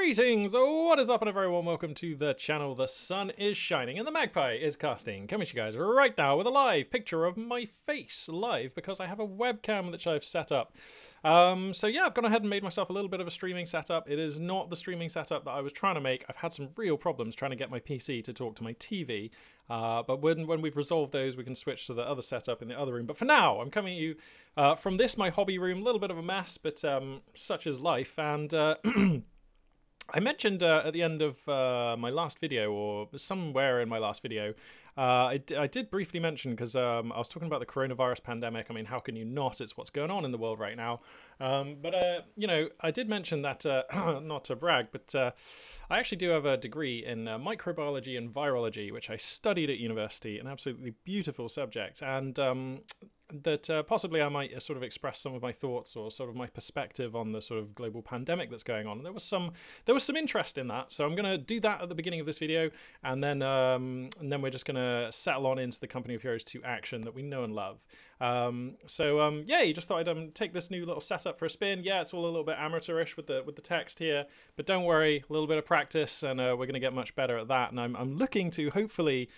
Greetings! What is up, and everyone? Welcome to the channel. The sun is shining and the magpie is casting. Coming to you guys right now with a live picture of my face, live because I have a webcam that I've set up. So yeah, I've gone ahead and made myself a little bit of a streaming setup. It is not the streaming setup that I was trying to make. I've had some real problems trying to get my PC to talk to my TV. But when we've resolved those, we can switch to the other setup in the other room. But for now, I'm coming at you from this, my hobby room. A little bit of a mess, but such is life. And I mentioned at the end of my last video, or somewhere in my last video, I did briefly mention, because I was talking about the coronavirus pandemic. I mean, how can you not? It's what's going on in the world right now. You know, I did mention that, not to brag, but I actually do have a degree in microbiology and virology, which I studied at university, an absolutely beautiful subject. And that possibly I might sort of express some of my thoughts or sort of my perspective on the sort of global pandemic that's going on. And there was some interest in that, so I'm going to do that at the beginning of this video, and then we're just going to settle on into the Company of Heroes 2 action that we know and love. Yeah, you just thought I'd take this new little setup for a spin. Yeah, it's all a little bit amateurish with the text here, but don't worry, a little bit of practice, and we're going to get much better at that. And I'm looking to hopefully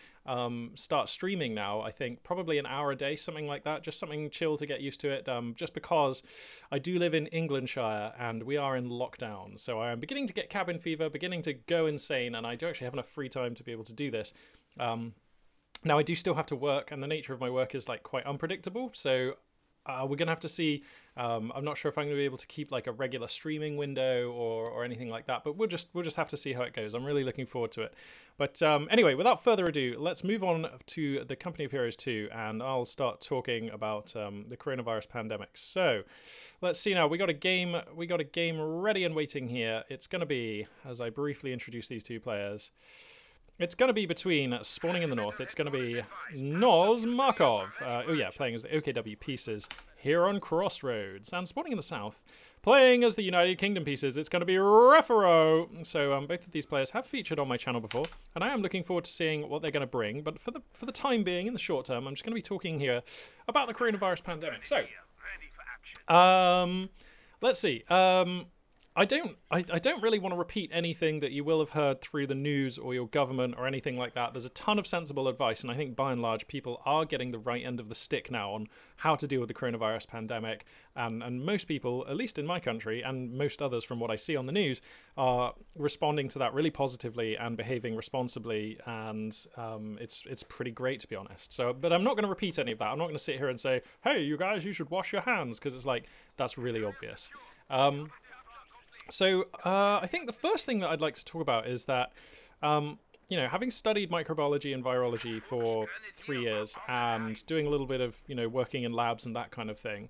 start streaming now. I think probably an hour a day, something like that, just something chill to get used to it, just because I do live in Englandshire and we are in lockdown, so I am beginning to get cabin fever, beginning to go insane, and I do actually have enough free time to be able to do this. Now I do still have to work, and the nature of my work is like quite unpredictable, so we're gonna have to see. I'm not sure if I'm gonna be able to keep like a regular streaming window or anything like that, but we'll just have to see how it goes. I'm really looking forward to it. But anyway, without further ado, let's move on to the Company of Heroes 2, and I'll start talking about the coronavirus pandemic. So let's see now. We got a game ready and waiting here. It's gonna be, as I briefly introduce these two players, it's going to be between spawning in the north. It's going to be Noz Markov, oh yeah, playing as the OKW Pieces here on Crossroads. And spawning in the south, playing as the United Kingdom Pieces, it's going to be Refero. So both of these players have featured on my channel before, and I am looking forward to seeing what they're going to bring. But for the time being, in the short term, I'm just going to be talking here about the coronavirus pandemic. So, let's see. I don't really want to repeat anything that you will have heard through the news or your government or anything like that. There's a ton of sensible advice, and I think by and large people are getting the right end of the stick now on how to deal with the coronavirus pandemic. And most people, at least in my country, and most others from what I see on the news, are responding to that really positively and behaving responsibly, and it's pretty great, to be honest. So, but I'm not going to repeat any of that. I'm not going to sit here and say, hey, you guys, you should wash your hands, because it's like, that's really obvious. So I think the first thing that I'd like to talk about is that, you know, having studied microbiology and virology for 3 years and doing a little bit of, you know, working in labs and that kind of thing,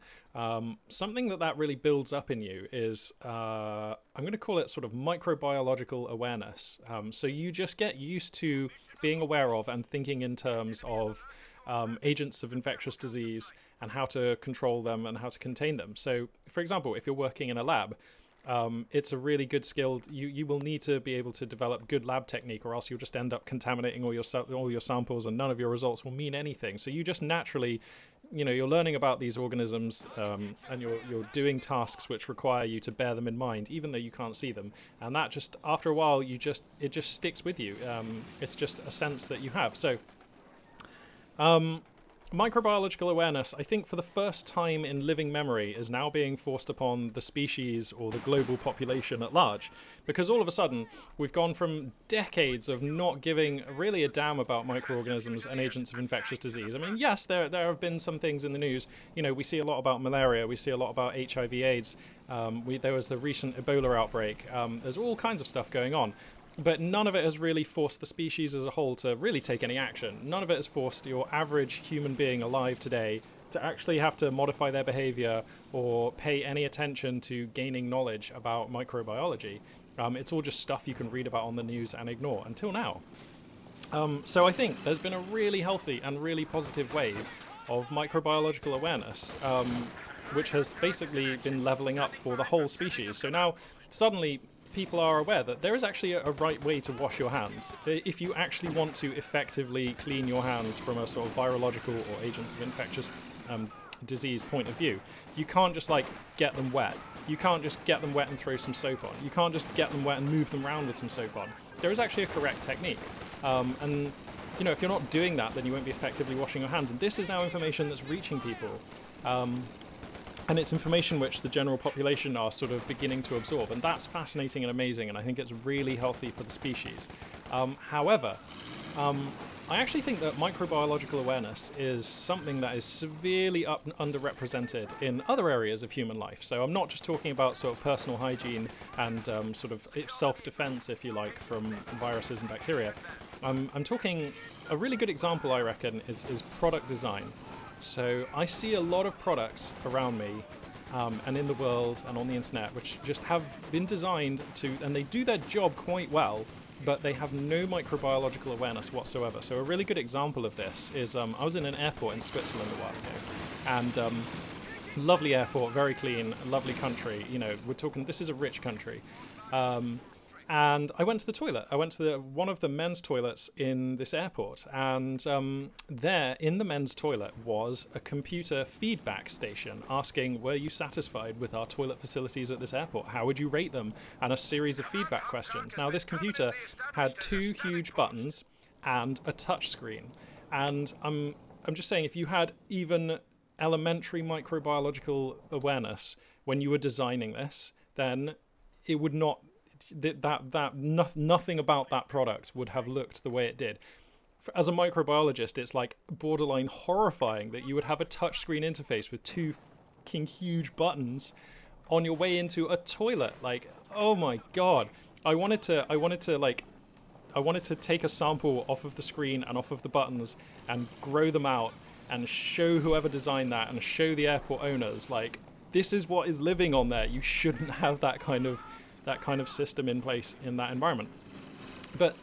something that really builds up in you is, I'm going to call it sort of microbiological awareness. So you just get used to being aware of and thinking in terms of agents of infectious disease and how to control them and how to contain them. So, for example, if you're working in a lab, it's a really good skill. You will need to be able to develop good lab technique, or else you'll just end up contaminating all your samples, and none of your results will mean anything. So you just naturally, you know, you're learning about these organisms, and you're doing tasks which require you to bear them in mind, even though you can't see them. And that just, after a while, it just sticks with you. It's just a sense that you have. So, microbiological awareness, I think for the first time in living memory, is now being forced upon the species or the global population at large. Because all of a sudden, we've gone from decades of not giving really a damn about microorganisms and agents of infectious disease. I mean, yes, there have been some things in the news. You know, we see a lot about malaria, we see a lot about HIV/AIDS. There was the recent Ebola outbreak. There's all kinds of stuff going on. But none of it has really forced the species as a whole to really take any action. None of it has forced your average human being alive today to actually have to modify their behavior or pay any attention to gaining knowledge about microbiology. It's all just stuff you can read about on the news and ignore, until now. So I think there's been a really healthy and really positive wave of microbiological awareness, which has basically been leveling up for the whole species. So now, suddenly, people are aware that there is actually a right way to wash your hands. If you actually want to effectively clean your hands from a sort of virological or agents of infectious disease point of view, you can't just like get them wet. You can't just get them wet and throw some soap on. You can't just get them wet and move them around with some soap on. There is actually a correct technique. And you know, if you're not doing that, then you won't be effectively washing your hands. And this is now information that's reaching people. And it's information which the general population are sort of beginning to absorb. And that's fascinating and amazing, and I think it's really healthy for the species. However, I actually think that microbiological awareness is something that is severely underrepresented in other areas of human life. So I'm not just talking about sort of personal hygiene and sort of self-defense, if you like, from viruses and bacteria. I'm talking, a really good example, I reckon, is product design. So I see a lot of products around me and in the world and on the internet which just have been designed to, and they do their job quite well, but they have no microbiological awareness whatsoever. So a really good example of this is I was in an airport in Switzerland a while ago, and lovely airport, very clean, lovely country. You know, we're talking, this is a rich country. And I went to the toilet. I went to one of the men's toilets in this airport, and there in the men's toilet was a computer feedback station asking, were you satisfied with our toilet facilities at this airport? How would you rate them? And a series of feedback questions. Now, this computer had 2 huge buttons and a touch screen. And I'm just saying, if you had even elementary microbiological awareness when you were designing this, then it would not... nothing about that product would have looked the way it did. As a microbiologist, it's like borderline horrifying that you would have a touchscreen interface with 2 fucking huge buttons on your way into a toilet. Like, oh my god! I wanted to take a sample off of the screen and off of the buttons and grow them out and show whoever designed that and show the airport owners, like, this is what is living on there. You shouldn't have that kind of system in place in that environment. But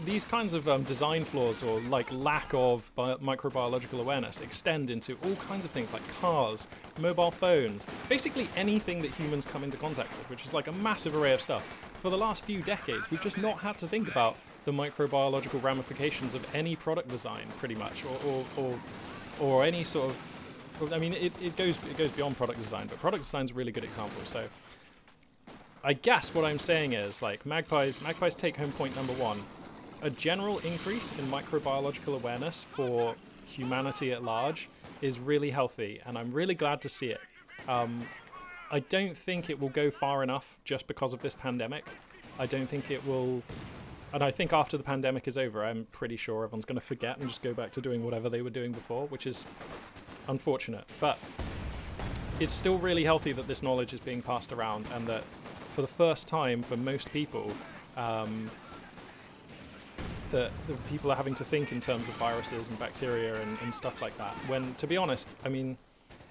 these kinds of design flaws or like lack of microbiological awareness extend into all kinds of things like cars, mobile phones, basically anything that humans come into contact with, which is like a massive array of stuff. For the last few decades, we've just not had to think about the microbiological ramifications of any product design, pretty much, or any sort of... I mean, it goes beyond product design, but product design is a really good example. So I guess what I'm saying is, like, Magpie's take-home point number 1, a general increase in microbiological awareness for humanity at large is really healthy, and I'm really glad to see it. I don't think it will go far enough just because of this pandemic. I don't think it will... And I think after the pandemic is over, I'm pretty sure everyone's going to forget and just go back to doing whatever they were doing before, which is unfortunate. But it's still really healthy that this knowledge is being passed around, and that for the first time for most people, that the people are having to think in terms of viruses and bacteria and stuff like that. When, to be honest, I mean,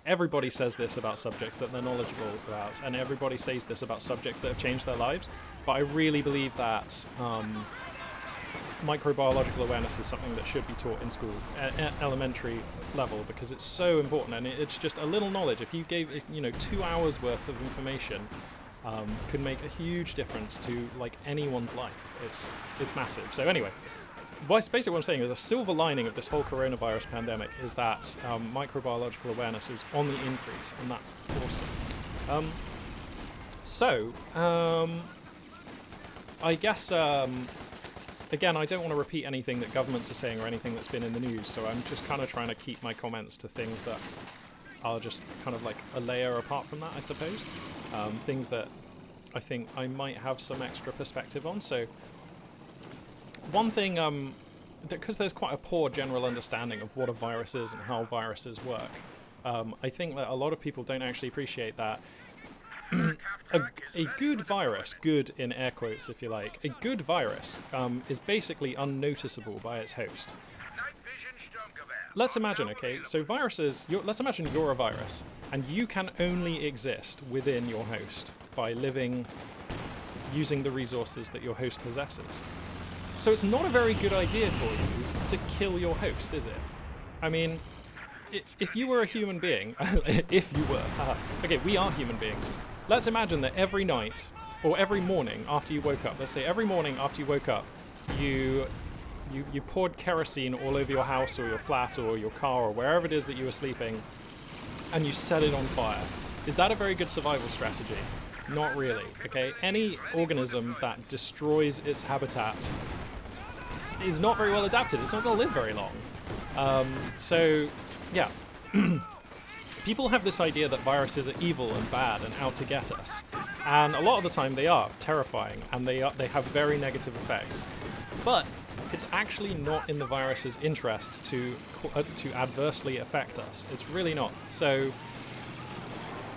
everybody says this about subjects that they're knowledgeable about, and everybody says this about subjects that have changed their lives, but I really believe that microbiological awareness is something that should be taught in school at elementary level, because it's so important, and it's just a little knowledge. If you gave, 2 hours worth of information, could make a huge difference to like anyone's life. It's massive. So anyway, basically what I'm saying is a silver lining of this whole coronavirus pandemic is that microbiological awareness is on the increase, and that's awesome. I guess again, I don't want to repeat anything that governments are saying or anything that's been in the news, so I'm just kind of trying to keep my comments to things that are just kind of like a layer apart from that, I suppose. Things that I think I might have some extra perspective on. So one thing, because there's quite a poor general understanding of what a virus is and how viruses work, I think that a lot of people don't actually appreciate that a good virus, good in air quotes if you like, a good virus is basically unnoticeable by its host. Let's imagine, okay, so viruses, let's imagine you're a virus, and you can only exist within your host by living using the resources that your host possesses. So it's not a very good idea for you to kill your host, is it? I mean, if you were a human being, if you were, okay, we are human beings. Let's imagine that every night, or every morning after you woke up, let's say every morning after you woke up, you poured kerosene all over your house or your flat or your car or wherever it is that you were sleeping, and you set it on fire. Is that a very good survival strategy? Not really, okay? Any organism that destroys its habitat is not very well adapted. It's not going to live very long. So, yeah. People have this idea that viruses are evil and bad and out to get us. And a lot of the time they are terrifying, and they have very negative effects. But it's actually not in the virus's interest to adversely affect us. It's really not. So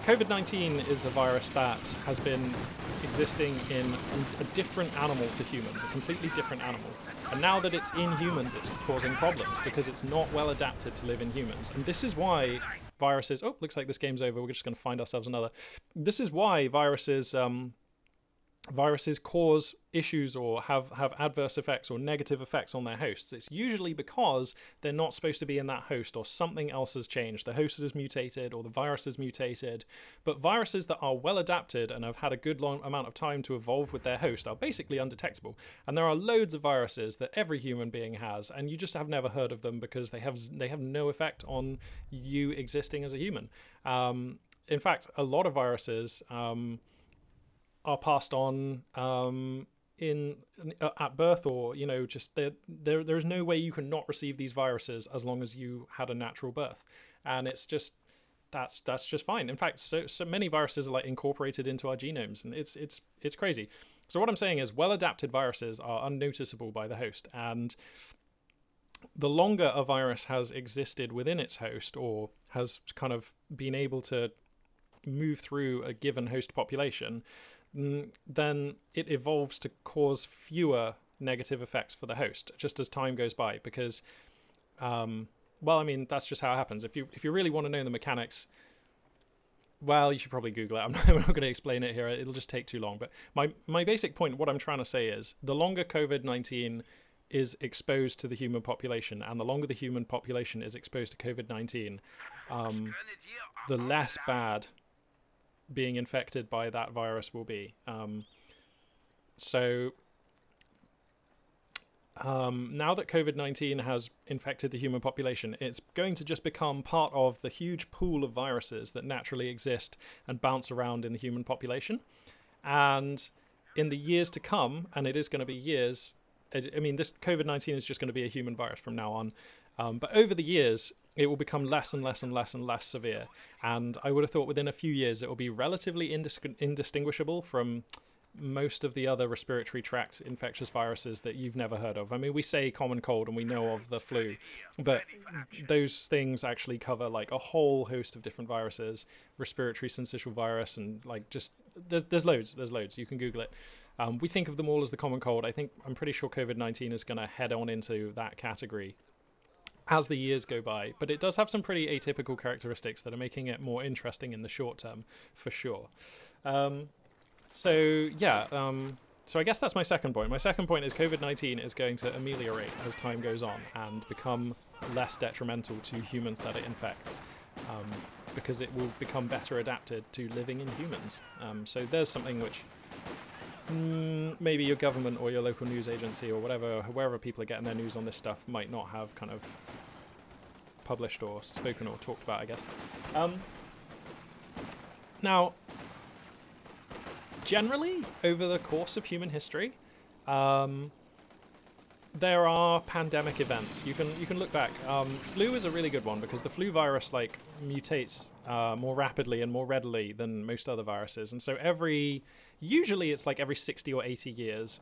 COVID-19 is a virus that has been existing in a different animal to humans, a completely different animal. And now that it's in humans, it's causing problems because it's not well adapted to live in humans. And this is why viruses... Oh, looks like this game's over. We're just going to find ourselves another. This is why viruses cause issues or have adverse effects or negative effects on their hosts. It's usually because they're not supposed to be in that host, or something else has changed. The host has mutated or the virus has mutated. But viruses that are well adapted and have had a good long amount of time to evolve with their host are basically undetectable. And there are loads of viruses that every human being has, and you just have never heard of them because they have no effect on you existing as a human. In fact, a lot of viruses are passed on at birth, or just there's no way you can not receive these viruses as long as you had a natural birth, and it's just that's just fine. In fact, so many viruses are like incorporated into our genomes, and it's crazy. So what I'm saying is, well adapted viruses are unnoticeable by the host, and the longer a virus has existed within its host, or has kind of been able to move through a given host population, then it evolves to cause fewer negative effects for the host just as time goes by, because well, I mean, that's just how it happens. If you really want to know the mechanics, well, you should probably Google it. I'm not going to explain it here. It'll just take too long. But my basic point, what I'm trying to say is, the longer COVID-19 is exposed to the human population, and the longer the human population is exposed to COVID-19, the less bad being infected by that virus will be. So now that COVID-19 has infected the human population, it's going to just become part of the huge pool of viruses that naturally exist and bounce around in the human population. And in the years to come, and it is going to be years, I mean, this COVID-19 is just going to be a human virus from now on. But over the years, it will become less and less and less and less severe. And I would have thought within a few years, it will be relatively indistinguishable from most of the other respiratory tract infectious viruses that you've never heard of. I mean, we say common cold and we know of the flu, but those things actually cover like a whole host of different viruses, respiratory syncytial virus, and like just, there's loads. You can Google it. We think of them all as the common cold. I'm pretty sure COVID-19 is going to head on into that category as the years go by, but it does have some pretty atypical characteristics that are making it more interesting in the short term, for sure. So I guess that's my second point. My second point is COVID-19 is going to ameliorate as time goes on and become less detrimental to humans that it infects, because it will become better adapted to living in humans. So there's something which maybe your government or your local news agency or wherever people are getting their news on this stuff might not have kind of published or spoken or talked about, I guess. Now, generally, over the course of human history, there are pandemic events. You can look back. Flu is a really good one because the flu virus like mutates more rapidly and more readily than most other viruses, and so usually it's like every 60 or 80 years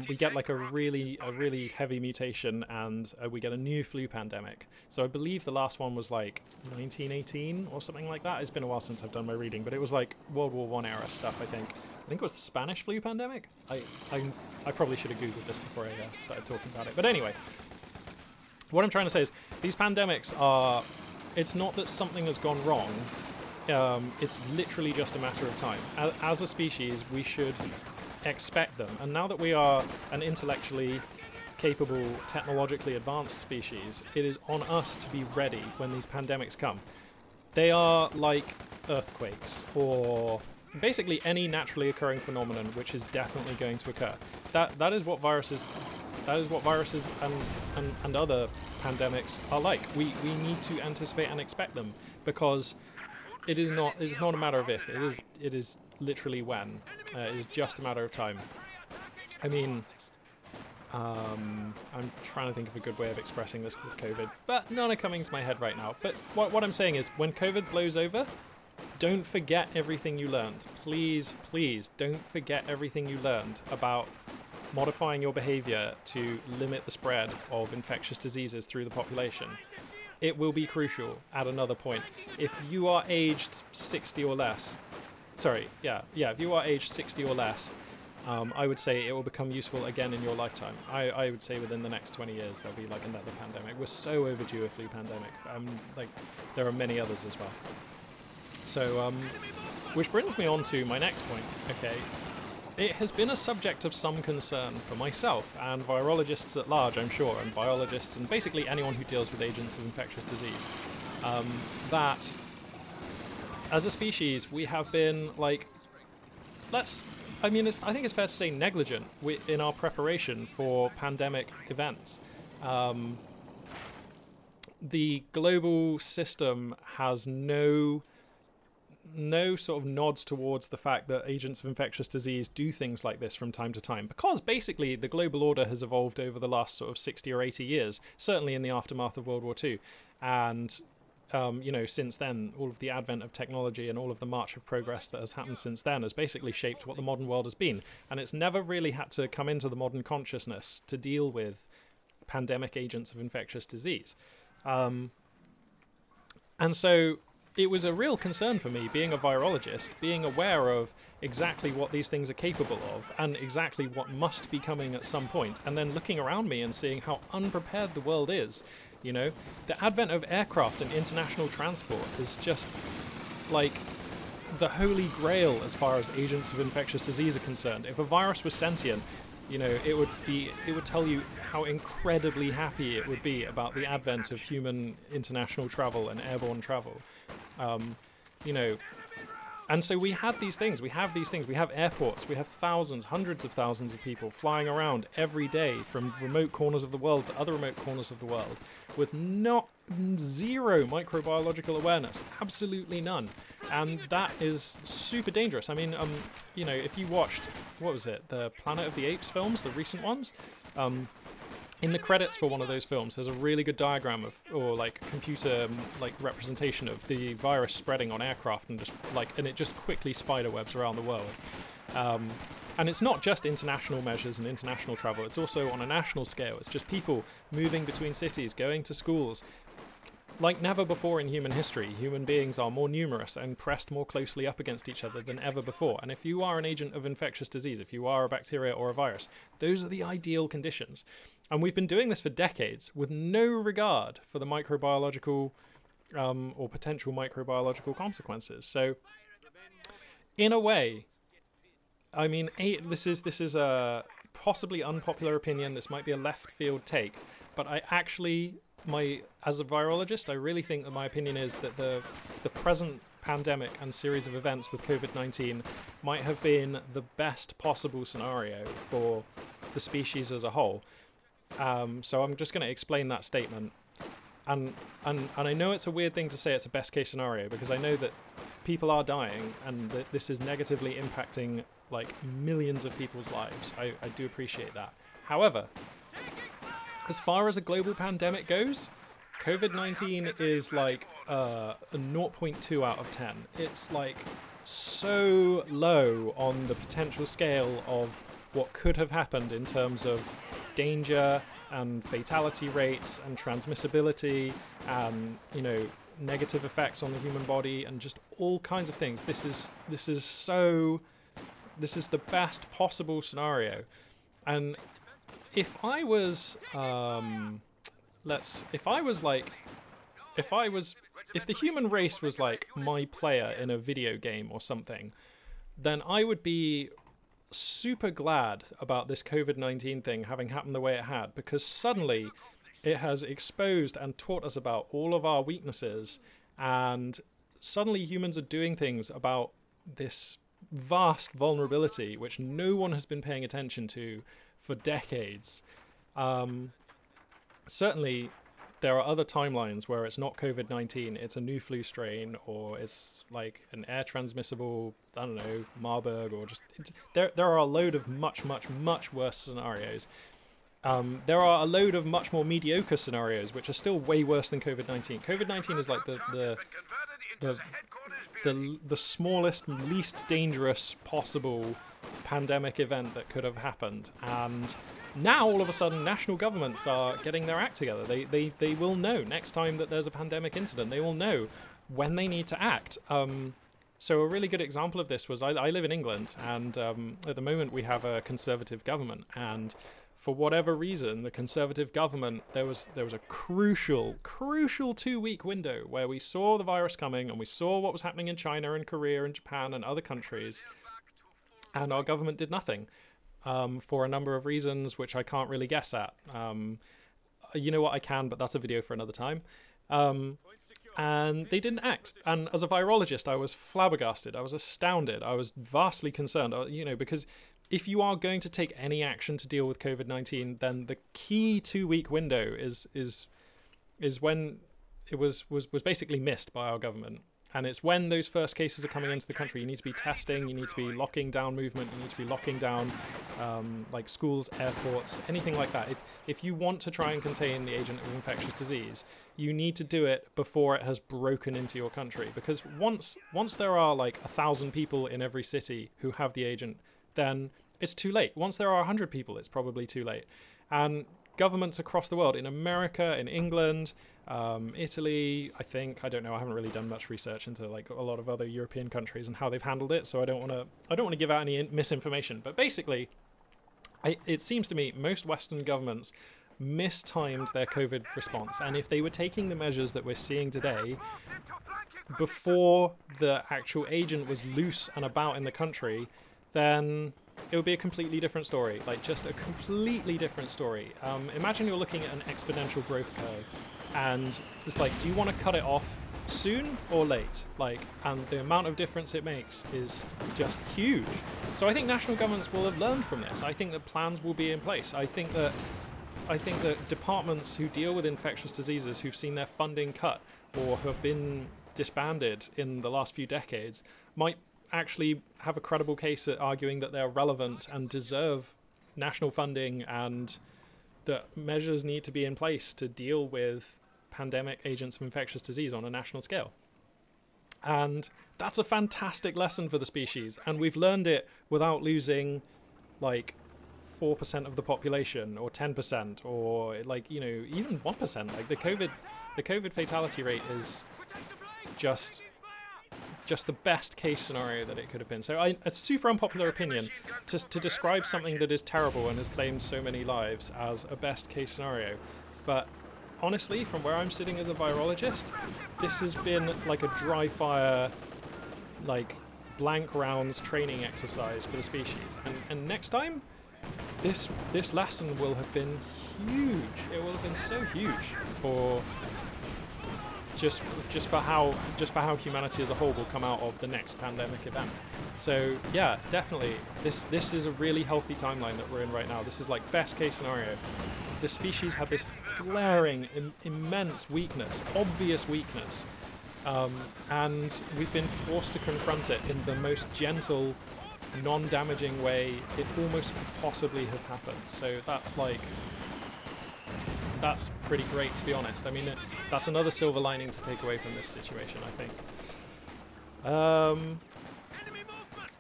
we get like a really heavy mutation, and we get a new flu pandemic. So I believe the last one was like 1918 or something like that. It's been a while since I've done my reading, but it was like World War I era stuff, I think. I think it was the Spanish flu pandemic. I probably should have Googled this before I started talking about it. But anyway, what I'm trying to say is these pandemics are... It's not that something has gone wrong. It's literally just a matter of time. As a species, we should expect them. And now that we are an intellectually capable, technologically advanced species, it is on us to be ready when these pandemics come. They are like earthquakes or... basically any naturally occurring phenomenon which is definitely going to occur. That is what viruses and other pandemics are like. We need to anticipate and expect them, because it is not. It's not a matter of if. It is. It is literally when. It is just a matter of time. I mean, I'm trying to think of a good way of expressing this with COVID, but none are coming to my head right now. But what I'm saying is, when COVID blows over, don't forget everything you learned. Please, please, don't forget everything you learned about modifying your behavior to limit the spread of infectious diseases through the population. It will be crucial at another point. If you are aged 60 or less, if you are aged 60 or less, I would say it will become useful again in your lifetime. I would say within the next 20 years there'll be like another pandemic. We're so overdue a flu pandemic. Like, there are many others as well. So, which brings me on to my next point. Okay, it has been a subject of some concern for myself and virologists at large, I'm sure, and biologists and basically anyone who deals with agents of infectious disease, that as a species we have been like, I think it's fair to say negligent in our preparation for pandemic events. The global system has no sort of nods towards the fact that agents of infectious disease do things like this from time to time, because basically the global order has evolved over the last sort of 60 or 80 years, certainly in the aftermath of World War II. And, since then, all of the advent of technology and all of the march of progress that has happened since then has basically shaped what the modern world has been. And it's never really had to come into the modern consciousness to deal with pandemic agents of infectious disease. And so it was a real concern for me, being a virologist, being aware of exactly what these things are capable of and exactly what must be coming at some point, and then looking around me and seeing how unprepared the world is. The advent of aircraft and international transport is just like the holy grail as far as agents of infectious disease are concerned. If a virus was sentient, it would tell you how incredibly happy it would be about the advent of human international travel and airborne travel. And so we have these things. We have airports. We have thousands, hundreds of thousands of people flying around every day from remote corners of the world to other remote corners of the world with zero microbiological awareness, absolutely none. And that is super dangerous. I mean, if you watched, what was it, the Planet of the Apes films, the recent ones, in the credits for one of those films, there's a really good diagram computer representation of the virus spreading on aircraft and it just quickly spiderwebs around the world. And it's not just international measures and international travel, it's also on a national scale. It's just people moving between cities, going to schools. Like never before in human history, human beings are more numerous and pressed more closely up against each other than ever before. And if you are an agent of infectious disease, if you are a bacteria or a virus, those are the ideal conditions. And we've been doing this for decades with no regard for the microbiological or potential microbiological consequences. So, in a way, I mean, this is a possibly unpopular opinion. This might be a left field take, but I actually, as a virologist, I really think that my opinion is that the present pandemic and series of events with COVID-19 might have been the best possible scenario for the species as a whole. So I'm just going to explain that statement. And I know it's a weird thing to say it's a best case scenario, because I know that people are dying and that this is negatively impacting like millions of people's lives. I do appreciate that. However, as far as a global pandemic goes, COVID-19 is like a 0.2 out of 10. It's like so low on the potential scale of what could have happened in terms of danger and fatality rates and transmissibility and, negative effects on the human body and just all kinds of things. This is the best possible scenario. And if I was if the human race was like my player in a video game or something, then I would be super glad about this COVID-19 thing having happened the way it had, because suddenly it has exposed and taught us about all of our weaknesses, and suddenly humans are doing things about this vast vulnerability which no one has been paying attention to for decades. Certainly there are other timelines where it's not COVID-19, it's a new flu strain, or it's like an air transmissible, I don't know, Marburg, or just there are a load of much worse scenarios. There are a load of much more mediocre scenarios which are still way worse than COVID-19. COVID-19 is like the smallest, least dangerous possible pandemic event that could have happened, and now all of a sudden national governments are getting their act together. They will know next time that there's a pandemic incident. They will know when they need to act. So a really good example of this was I live in England, and at the moment we have a Conservative government, and for whatever reason, the Conservative government, there was a crucial 2-week window where we saw the virus coming, and we saw what was happening in China and Korea and Japan and other countries, and our government did nothing for a number of reasons which I can't really guess at. You know what, I can, but that's a video for another time. And they didn't act. And as a virologist, I was flabbergasted. I was astounded. I was vastly concerned, because if you are going to take any action to deal with COVID-19, then the key 2-week window is when it was basically missed by our government. And it's when those first cases are coming into the country. You need to be testing, you need to be locking down movement, you need to be locking down like schools, airports, anything like that. If you want to try and contain the agent of infectious disease, you need to do it before it has broken into your country. Because once there are like 1,000 people in every city who have the agent, then it's too late. Once there are 100 people, it's probably too late. And governments across the world, in America, in England, Italy, I don't know, I haven't really done much research into like a lot of other European countries and how they've handled it, so I don't want to give out any misinformation. But basically, it seems to me most Western governments mistimed their COVID response, and if they were taking the measures that we're seeing today before the actual agent was loose and about in the country, then it would be a completely different story, like just a completely different story. Imagine you're looking at an exponential growth curve, and it's like, do you want to cut it off soon or late? And the amount of difference it makes is just huge. So I think national governments will have learned from this. I think that plans will be in place. I think that departments who deal with infectious diseases who've seen their funding cut or have been disbanded in the last few decades might actually have a credible case at arguing that they're relevant and deserve national funding, and that measures need to be in place to deal with pandemic agents of infectious disease on a national scale. And that's a fantastic lesson for the species, and we've learned it without losing like 4% of the population or 10% or even 1%. Like the COVID fatality rate is just the best case scenario that it could have been. So a super unpopular opinion to describe something that is terrible and has claimed so many lives as a best case scenario. But honestly, from where I'm sitting as a virologist, this has been like a dry fire, like blank rounds training exercise for the species. And next time, this lesson will have been huge. It will have been so huge for just for how humanity as a whole will come out of the next pandemic event. So yeah, definitely this is a really healthy timeline that we're in right now. This is like best case scenario. The species had this glaring, immense weakness, obvious weakness, and we've been forced to confront it in the most gentle, non-damaging way it almost could possibly have happened. So that's pretty great, to be honest. I mean, that's another silver lining to take away from this situation, I think.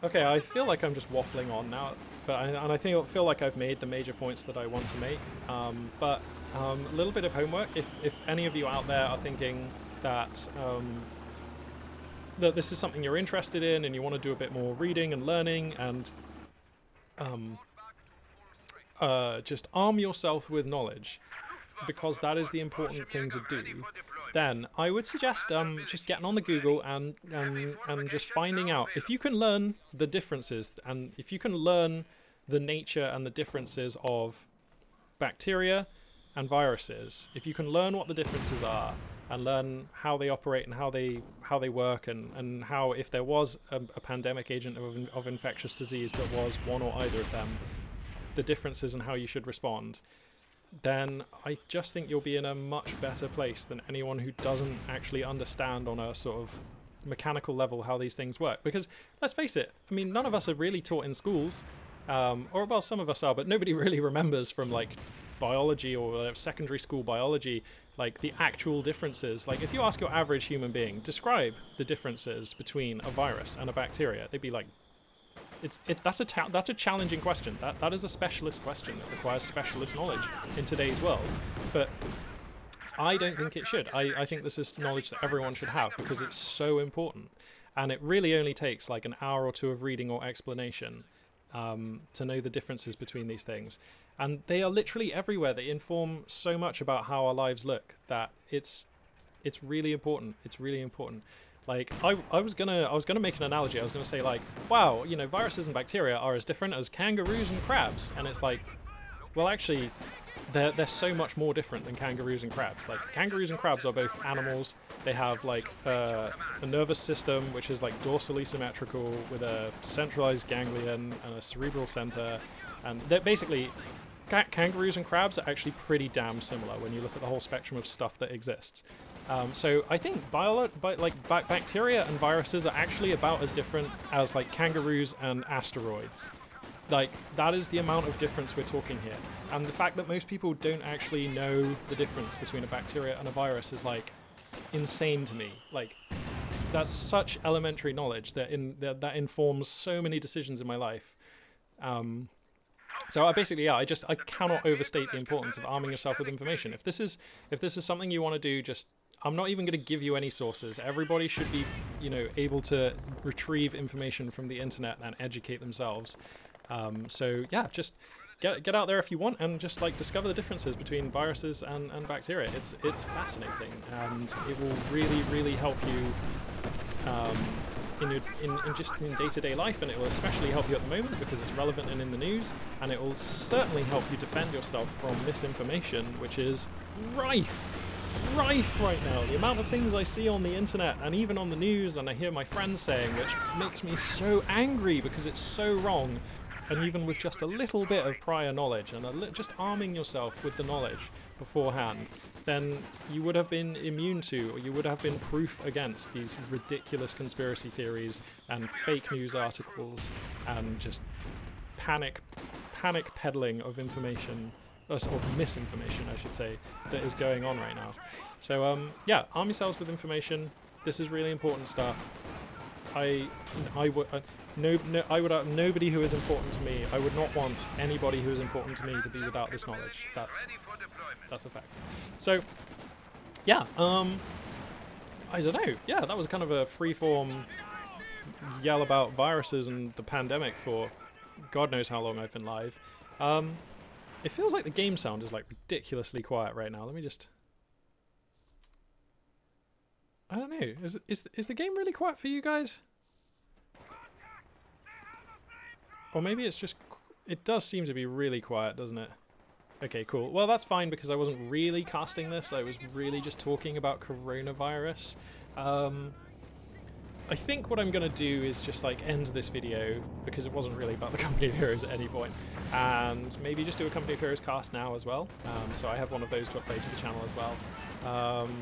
Okay, I feel like I'm just waffling on now, I feel like I've made the major points that I want to make. But a little bit of homework. If any of you out there are thinking that that this is something you're interested in and you want to do a bit more reading and learning and just arm yourself with knowledge, because that is the important thing to do, then I would suggest just getting on the Google and just finding out if you can learn the differences, and if you can learn the nature and the differences of bacteria and viruses, if you can learn what the differences are and learn how they operate and how they work, and how, if there was a pandemic agent of infectious disease that was one or either of them, the differences and how you should respond, then I just think you'll be in a much better place than anyone who doesn't actually understand on a sort of mechanical level how these things work. Because let's face it, I mean, none of us are really taught in schools, or well, some of us are, but nobody really remembers from like biology or secondary school biology, like the actual differences. Like if you ask your average human being, describe the differences between a virus and a bacteria, they'd be like, that's a challenging question. That is a specialist question that requires specialist knowledge in today's world. But I don't think it should. I think this is knowledge that everyone should have because it's so important. And it really only takes like an hour or two of reading or explanation to know the differences between these things. And they are literally everywhere. They inform so much about how our lives look that it's really important. It's really important. Like I was gonna make an analogy. I was gonna say like, wow, you know, viruses and bacteria are as different as kangaroos and crabs, and it's like, well, actually, they're so much more different than kangaroos and crabs. Like kangaroos and crabs are both animals. They have like a nervous system which is like dorsally symmetrical with a centralized ganglion and a cerebral center, and they're basically kangaroos and crabs are actually pretty damn similar when you look at the whole spectrum of stuff that exists. So I think bacteria and viruses are actually about as different as like kangaroos and asteroids. Like that is the amount of difference we're talking here. And the fact that most people don't actually know the difference between a bacteria and a virus is like insane to me. Like that's such elementary knowledge that that informs so many decisions in my life. So I basically, yeah, I cannot overstate the importance of arming yourself with information. If this is something you want to do, just I'm not even going to give you any sources. Everybody should be, you know, able to retrieve information from the internet and educate themselves. So yeah, just get out there if you want and just like discover the differences between viruses and bacteria. It's fascinating and it will really help you in day-to-day life, and it will especially help you at the moment because it's relevant and in the news, and it will certainly help you defend yourself from misinformation, which is rife right now. The amount of things I see on the internet and even on the news and I hear my friends saying, which makes me so angry because it's so wrong. And even with just a little bit of prior knowledge and just arming yourself with the knowledge beforehand, then you would have been immune to, or you would have been proof against these ridiculous conspiracy theories and fake news articles and just panic peddling of information, or misinformation, I should say, that is going on right now. So yeah, arm yourselves with information. This is really important stuff. Nobody who is important to me, I would not want anybody who is important to me to be without this knowledge. That's a fact. So yeah, I don't know. Yeah, that was kind of a freeform yell about viruses and the pandemic for God knows how long I've been live. It feels like the game sound is like ridiculously quiet right now. Let me just... I don't know. Is the game really quiet for you guys? Or maybe it's just... It does seem to be really quiet, doesn't it? Okay, cool. Well, that's fine because I wasn't really casting this. I was really just talking about coronavirus. I think what I'm going to do is just like end this video because it wasn't really about the Company of Heroes at any point, and maybe just do a Company of Heroes cast now as well. So I have one of those to upload to the channel as well.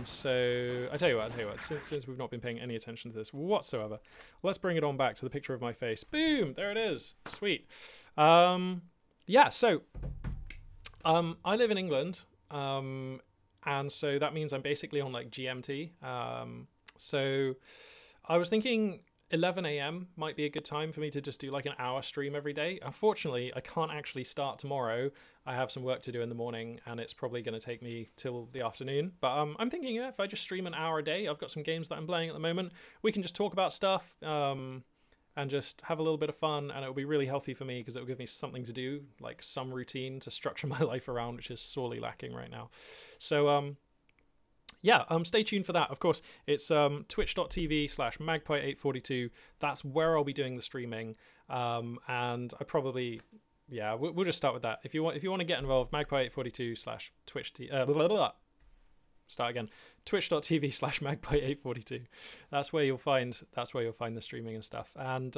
So I tell you what, since we've not been paying any attention to this whatsoever, let's bring it on back to the picture of my face. Boom, there it is. Sweet. Yeah, so I live in England, and so that means I'm basically on like GMT. So I was thinking 11 AM might be a good time for me to just do like an hour stream every day. Unfortunately, I can't actually start tomorrow. I have some work to do in the morning and it's probably going to take me till the afternoon. But I'm thinking, yeah, if I just stream an hour a day, I've got some games that I'm playing at the moment. We can just talk about stuff and just have a little bit of fun, and it'll be really healthy for me because it'll give me something to do, like some routine to structure my life around, which is sorely lacking right now. So yeah, stay tuned for that. Of course, it's twitch.tv/magpie842. That's where I'll be doing the streaming. And I probably, yeah, we'll just start with that. If you want to get involved, magpie842/twitch. Start again. Twitch.tv/magpie842. That's where you'll find the streaming and stuff. And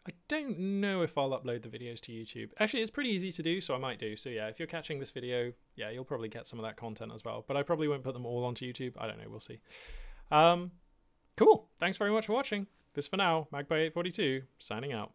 I don't know if I'll upload the videos to YouTube. Actually, it's pretty easy to do, so I might do. So yeah, if you're catching this video, yeah, you'll probably get some of that content as well. But I probably won't put them all onto YouTube. I don't know, we'll see. Cool. Thanks very much for watching. This for now, Magpie842, signing out.